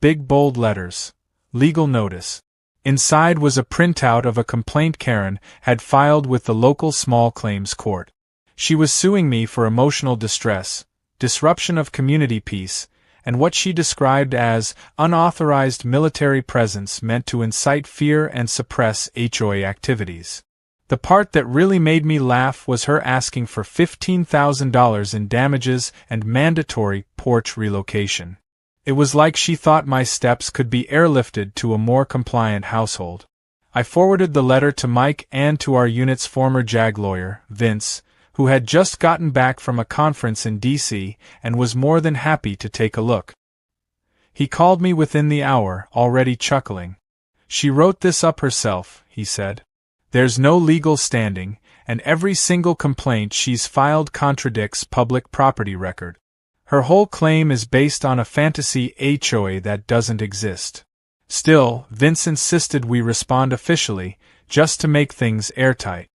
big bold letters. Legal notice. Inside was a printout of a complaint Karen had filed with the local small claims court. She was suing me for emotional distress, disruption of community peace, and what she described as unauthorized military presence meant to incite fear and suppress HOA activities. The part that really made me laugh was her asking for $15,000 in damages and mandatory porch relocation. It was like she thought my steps could be airlifted to a more compliant household. I forwarded the letter to Mike and to our unit's former JAG lawyer, Vince, who had just gotten back from a conference in D.C. and was more than happy to take a look. He called me within the hour, already chuckling. "She wrote this up herself," he said. "There's no legal standing, and every single complaint she's filed contradicts public property record. Her whole claim is based on a fantasy HOA that doesn't exist." Still, Vince insisted we respond officially, just to make things airtight.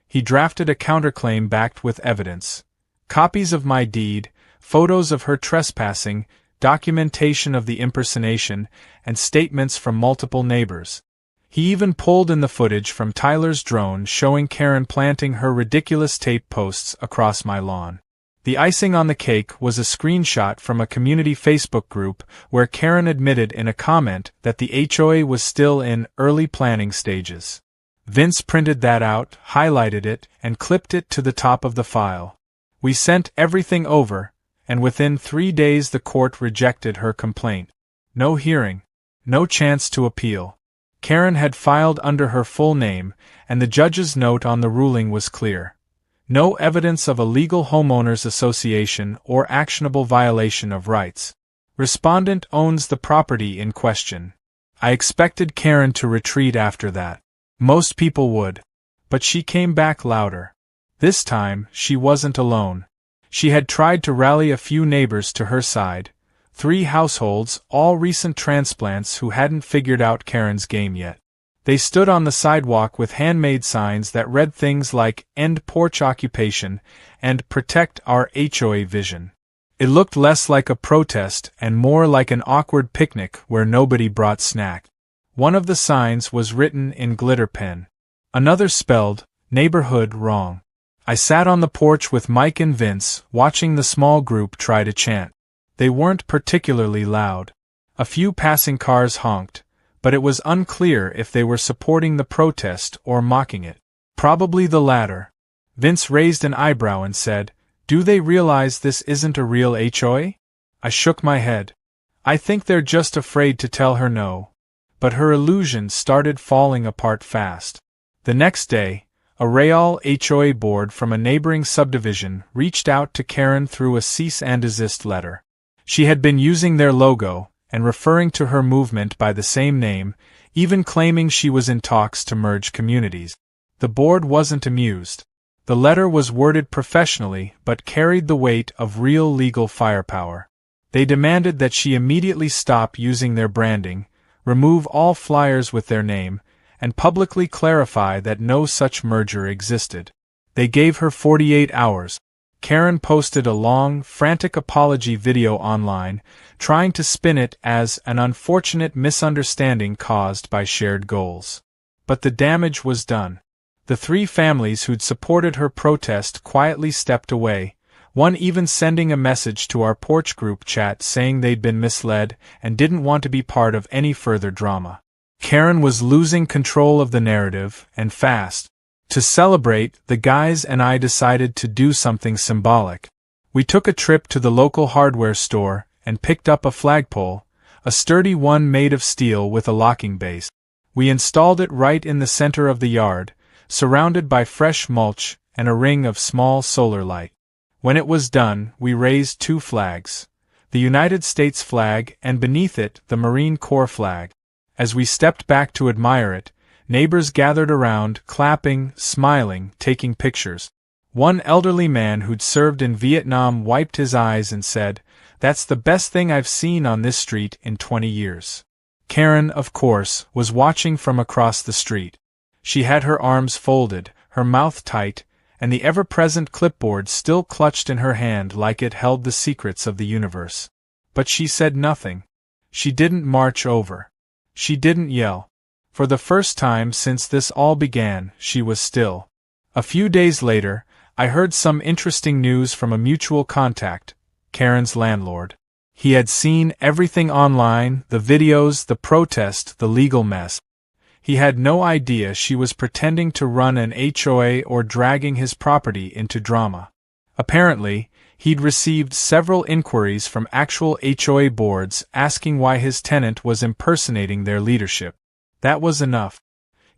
He drafted a counterclaim backed with evidence. Copies of my deed, photos of her trespassing, documentation of the impersonation, and statements from multiple neighbors. He even pulled in the footage from Tyler's drone showing Karen planting her ridiculous tape posts across my lawn. The icing on the cake was a screenshot from a community Facebook group where Karen admitted in a comment that the HOA was still in early planning stages. Vince printed that out, highlighted it, and clipped it to the top of the file. We sent everything over, and within 3 days the court rejected her complaint. No hearing. No chance to appeal. Karen had filed under her full name, and the judge's note on the ruling was clear. No evidence of a legal homeowners association or actionable violation of rights. Respondent owns the property in question. I expected Karen to retreat after that. Most people would. But she came back louder. This time, she wasn't alone. She had tried to rally a few neighbors to her side. 3 households, all recent transplants who hadn't figured out Karen's game yet. They stood on the sidewalk with handmade signs that read things like "End Porch Occupation" and "Protect Our HOA Vision." It looked less like a protest and more like an awkward picnic where nobody brought snack. One of the signs was written in glitter pen. Another spelled "Neighborhood" wrong. I sat on the porch with Mike and Vince, watching the small group try to chant. They weren't particularly loud. A few passing cars honked, but it was unclear if they were supporting the protest or mocking it. Probably the latter. Vince raised an eyebrow and said, "Do they realize this isn't a real HOA?" I shook my head. I think they're just afraid to tell her no. But her illusions started falling apart fast. The next day, a Real HOA board from a neighboring subdivision reached out to Karen through a cease and desist letter. She had been using their logo, and referring to her movement by the same name, even claiming she was in talks to merge communities. The board wasn't amused. The letter was worded professionally but carried the weight of real legal firepower. They demanded that she immediately stop using their branding, remove all flyers with their name, and publicly clarify that no such merger existed. They gave her 48 hours. Karen posted a long, frantic apology video online, trying to spin it as an unfortunate misunderstanding caused by shared goals. But the damage was done. The 3 families who'd supported her protest quietly stepped away, one even sending a message to our Porch group chat saying they'd been misled and didn't want to be part of any further drama. Karen was losing control of the narrative, and fast. To celebrate, the guys and I decided to do something symbolic. We took a trip to the local hardware store and picked up a flagpole, a sturdy one made of steel with a locking base. We installed it right in the center of the yard, surrounded by fresh mulch and a ring of small solar light. When it was done, we raised 2 flags, the United States flag and beneath it the Marine Corps flag. As we stepped back to admire it, neighbors gathered around, clapping, smiling, taking pictures. One elderly man who'd served in Vietnam wiped his eyes and said, "That's the best thing I've seen on this street in 20 years." Karen, of course, was watching from across the street. She had her arms folded, her mouth tight, and the ever-present clipboard still clutched in her hand like it held the secrets of the universe. But she said nothing. She didn't march over. She didn't yell. For the first time since this all began, she was still. A few days later, I heard some interesting news from a mutual contact, Karen's landlord. He had seen everything online, the videos, the protest, the legal mess. He had no idea she was pretending to run an HOA or dragging his property into drama. Apparently, he'd received several inquiries from actual HOA boards asking why his tenant was impersonating their leadership. That was enough.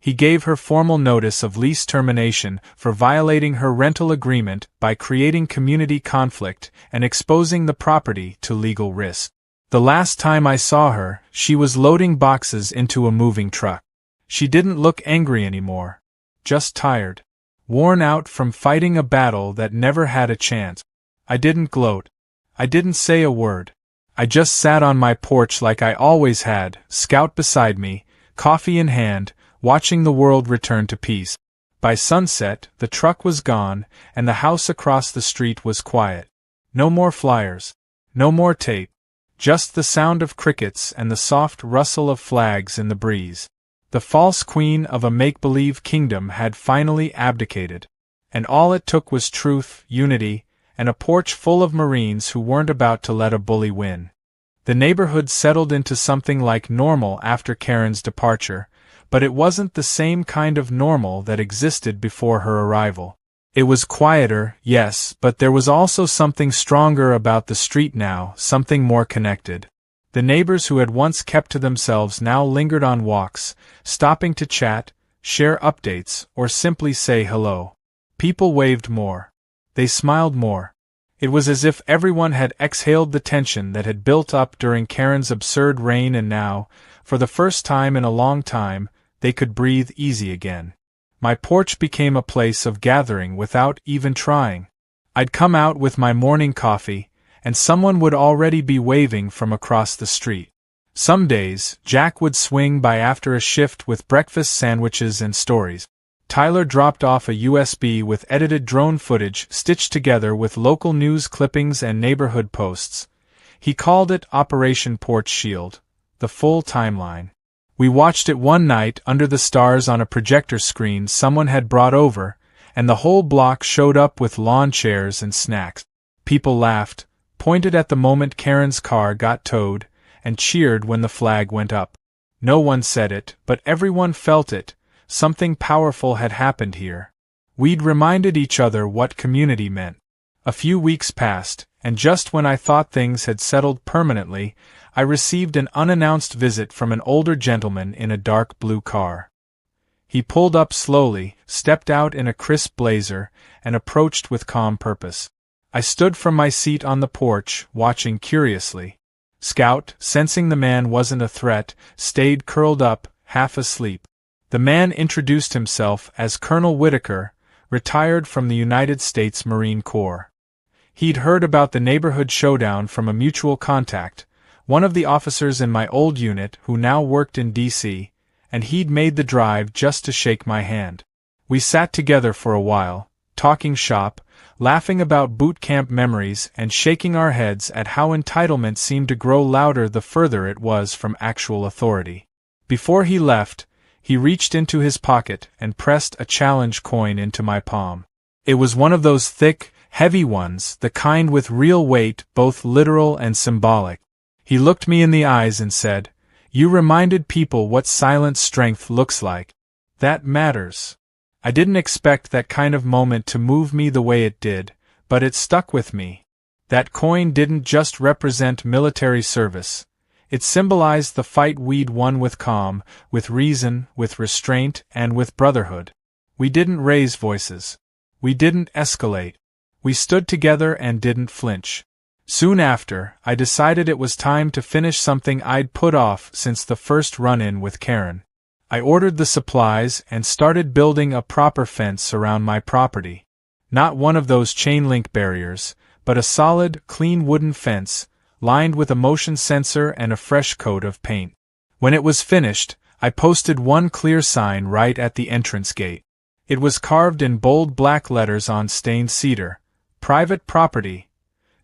He gave her formal notice of lease termination for violating her rental agreement by creating community conflict and exposing the property to legal risk. The last time I saw her, she was loading boxes into a moving truck. She didn't look angry anymore. Just tired. Worn out from fighting a battle that never had a chance. I didn't gloat. I didn't say a word. I just sat on my porch like I always had, Scout beside me, coffee in hand, watching the world return to peace. By sunset, the truck was gone, and the house across the street was quiet. No more flyers. No more tape. Just the sound of crickets and the soft rustle of flags in the breeze. The false queen of a make-believe kingdom had finally abdicated. And all it took was truth, unity, and a porch full of Marines who weren't about to let a bully win. The neighborhood settled into something like normal after Karen's departure, but it wasn't the same kind of normal that existed before her arrival. It was quieter, yes, but there was also something stronger about the street now, something more connected. The neighbors who had once kept to themselves now lingered on walks, stopping to chat, share updates, or simply say hello. People waved more. They smiled more. It was as if everyone had exhaled the tension that had built up during Karen's absurd reign, and now, for the first time in a long time, they could breathe easy again. My porch became a place of gathering without even trying. I'd come out with my morning coffee, and someone would already be waving from across the street. Some days, Jack would swing by after a shift with breakfast sandwiches and stories. Tyler dropped off a USB with edited drone footage stitched together with local news clippings and neighborhood posts. He called it Operation Porch Shield, the full timeline. We watched it one night under the stars on a projector screen someone had brought over, and the whole block showed up with lawn chairs and snacks. People laughed, pointed at the moment Karen's car got towed, and cheered when the flag went up. No one said it, but everyone felt it. Something powerful had happened here. We'd reminded each other what community meant. A few weeks passed, and just when I thought things had settled permanently, I received an unannounced visit from an older gentleman in a dark blue car. He pulled up slowly, stepped out in a crisp blazer, and approached with calm purpose. I stood from my seat on the porch, watching curiously. Scout, sensing the man wasn't a threat, stayed curled up, half asleep. The man introduced himself as Colonel Whitaker, retired from the United States Marine Corps. He'd heard about the neighborhood showdown from a mutual contact, one of the officers in my old unit who now worked in D.C., and he'd made the drive just to shake my hand. We sat together for a while, talking shop, laughing about boot camp memories and shaking our heads at how entitlement seemed to grow louder the further it was from actual authority. Before he left, he reached into his pocket and pressed a challenge coin into my palm. It was one of those thick, heavy ones, the kind with real weight, both literal and symbolic. He looked me in the eyes and said, "You reminded people what silent strength looks like. That matters." I didn't expect that kind of moment to move me the way it did, but it stuck with me. That coin didn't just represent military service. It symbolized the fight we'd won with calm, with reason, with restraint, and with brotherhood. We didn't raise voices. We didn't escalate. We stood together and didn't flinch. Soon after, I decided it was time to finish something I'd put off since the first run-in with Karen. I ordered the supplies and started building a proper fence around my property. Not one of those chain-link barriers, but a solid, clean wooden fence, lined with a motion sensor and a fresh coat of paint. When it was finished, I posted one clear sign right at the entrance gate. It was carved in bold black letters on stained cedar: "Private property.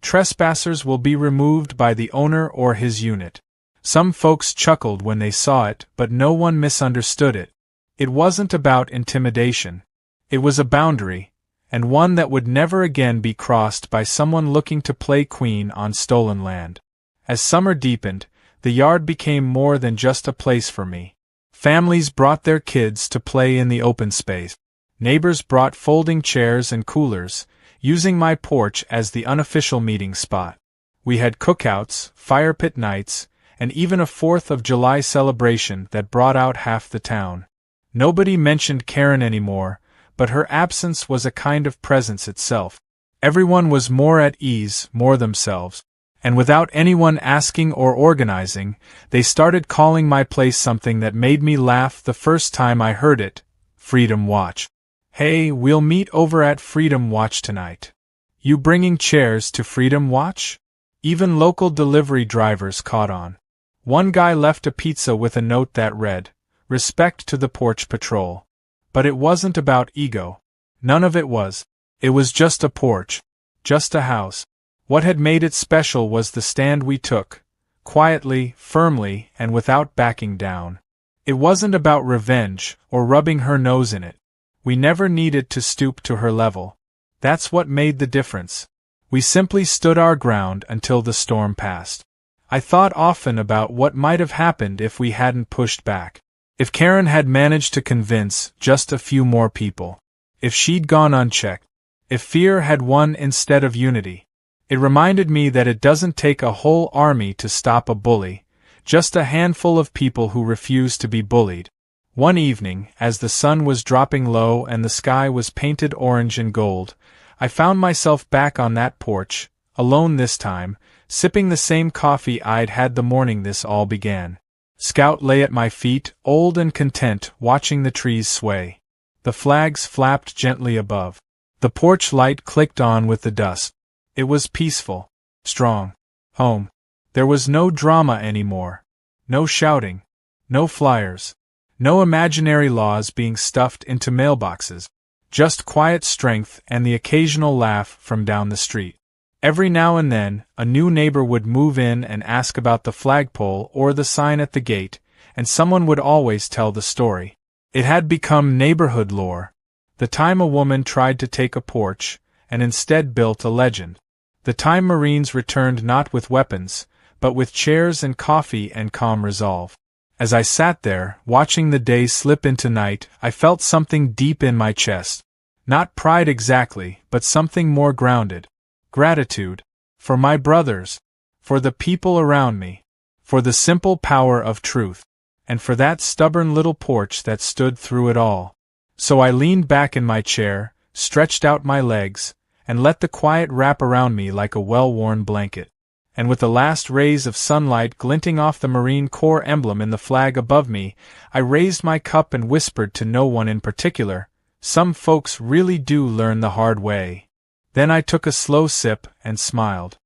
Trespassers will be removed by the owner or his unit." Some folks chuckled when they saw it, but no one misunderstood it. It wasn't about intimidation. It was a boundary, and one that would never again be crossed by someone looking to play queen on stolen land. As summer deepened, the yard became more than just a place for me. Families brought their kids to play in the open space. Neighbors brought folding chairs and coolers, using my porch as the unofficial meeting spot. We had cookouts, fire pit nights, and even a 4th of July celebration that brought out half the town. Nobody mentioned Karen anymore, but her absence was a kind of presence itself. Everyone was more at ease, more themselves. And without anyone asking or organizing, they started calling my place something that made me laugh the first time I heard it: Freedom Watch. Hey, we'll meet over at Freedom Watch tonight. You bringing chairs to Freedom Watch? Even local delivery drivers caught on. One guy left a pizza with a note that read, "Respect to the Porch Patrol." But it wasn't about ego. None of it was. It was just a porch. Just a house. What had made it special was the stand we took, quietly, firmly, and without backing down. It wasn't about revenge, or rubbing her nose in it. We never needed to stoop to her level. That's what made the difference. We simply stood our ground until the storm passed. I thought often about what might have happened if we hadn't pushed back. If Karen had managed to convince just a few more people. If she'd gone unchecked. If fear had won instead of unity. It reminded me that it doesn't take a whole army to stop a bully, just a handful of people who refuse to be bullied. One evening, as the sun was dropping low and the sky was painted orange and gold, I found myself back on that porch, alone this time, sipping the same coffee I'd had the morning this all began. Scout lay at my feet, old and content, watching the trees sway. The flags flapped gently above. The porch light clicked on with the dusk. It was peaceful, strong, home. There was no drama anymore. No shouting. No flyers. No imaginary laws being stuffed into mailboxes. Just quiet strength and the occasional laugh from down the street. Every now and then, a new neighbor would move in and ask about the flagpole or the sign at the gate, and someone would always tell the story. It had become neighborhood lore. The time a woman tried to take a porch, and instead built a legend. The time Marines returned not with weapons, but with chairs and coffee and calm resolve. As I sat there, watching the day slip into night, I felt something deep in my chest. Not pride exactly, but something more grounded. Gratitude. For my brothers. For the people around me. For the simple power of truth. And for that stubborn little porch that stood through it all. So I leaned back in my chair, stretched out my legs, and let the quiet wrap around me like a well-worn blanket. And with the last rays of sunlight glinting off the Marine Corps emblem in the flag above me, I raised my cup and whispered to no one in particular, "Some folks really do learn the hard way." Then I took a slow sip and smiled.